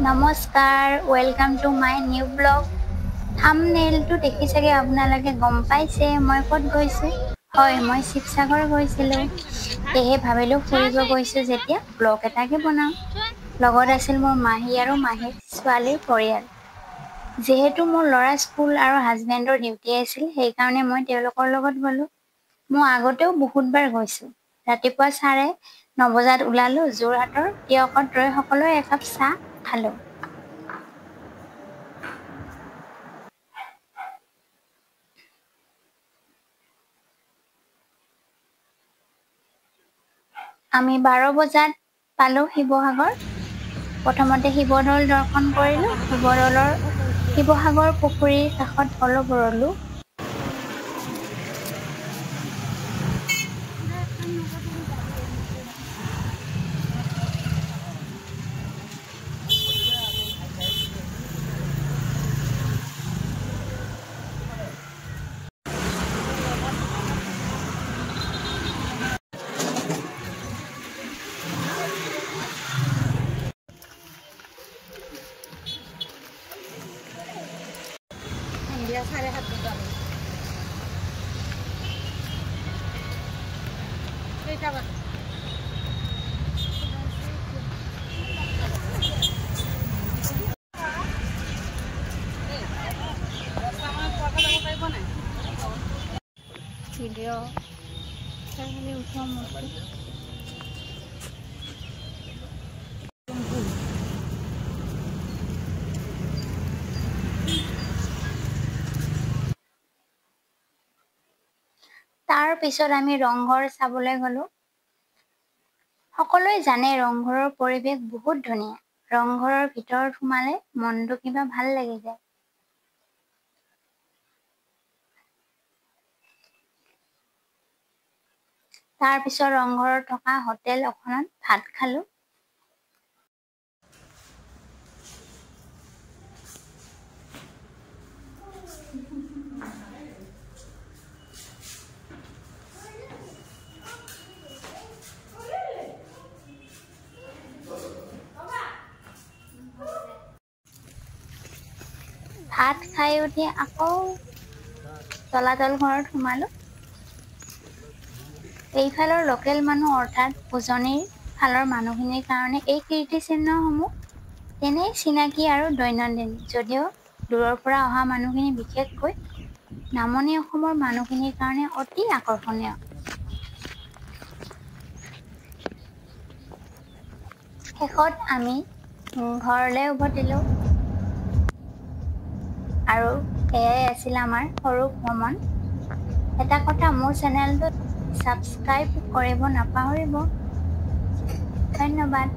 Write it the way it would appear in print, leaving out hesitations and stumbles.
নমস্কাৰ, welcome to my new blog. থাম্বনেইলটো দেখি চাগে আপোনালোকে গম পাইছে মই ক'ত গৈছোঁ। হয়, মই শিৱসাগৰ গৈছিলোঁ। সেয়েহে ভাবিলোঁ ফুৰিব গৈছোঁ যেতিয়া ব্লগ এটাকে বনাওঁ। লগত আছিল মোৰ মাহী আৰু মাহীৰ ছোৱালীৰ পৰিয়াল। যিহেতু মোৰ ল'ৰা স্কুল আৰু হাজবেণ্ডৰ ডিউটি আছিল, সেইকাৰণে মই তেওঁলোকৰ লগত গ'লোঁ। মই আগতেও বহুতবাৰ গৈছোঁ। ৰাতিপুৱা 9:30 বজাত ওলালোঁ। যোৰহাটৰ তিয়কত ৰৈ সকলোৱে একাপ চাহ খালোঁ। আমি 12 বজাত পালোঁ শিৱসাগৰ। প্ৰথমতে শিৱদৌল দৰ্শন কৰিলোঁ। শিৱসাগৰ পুখুৰীৰ কাষত অলপ ৰলোঁ। ভিডিঅ' চাই উঠোৱা মূৰ্তি। তাৰ পিছত আমি ৰংঘৰ চাবলৈ গ'লোঁ। সকলোৱে জানে ৰংঘৰৰ পৰিৱেশ বহুত ধুনীয়া। ৰংঘৰৰ ভিতৰত সোমালে মনটো কিবা ভাল লাগি যায়। তাৰ পিছত ৰংঘৰত থকা হোটেল এখনত ভাত খালোঁ। ভাত খাই উঠি আকৌ তলাতল ঘৰত সোমালোঁ। এইফালৰ লোকেল মানুহ অৰ্থাৎ উজনিৰ ফালৰ মানুহখিনিৰ কাৰণে এই কীৰ্তিচিহ্নসমূহ তেনেই চিনাকি আৰু দৈনন্দিন। যদিও দূৰৰ পৰা অহা মানুহখিনি বিশেষকৈ নামনি অসমৰ মানুহখিনিৰ কাৰণে অতি আকৰ্ষণীয়। শেষত আমি ঘৰলৈ উভতিলোঁ। আৰু এয়াই আছিল আমাৰ সৰু ভ্ৰমণ। এটা কথা, মোৰ চেনেলটোত ছাবস্ক্ৰাইব কৰিব নাপাহৰিব। ধন্যবাদ।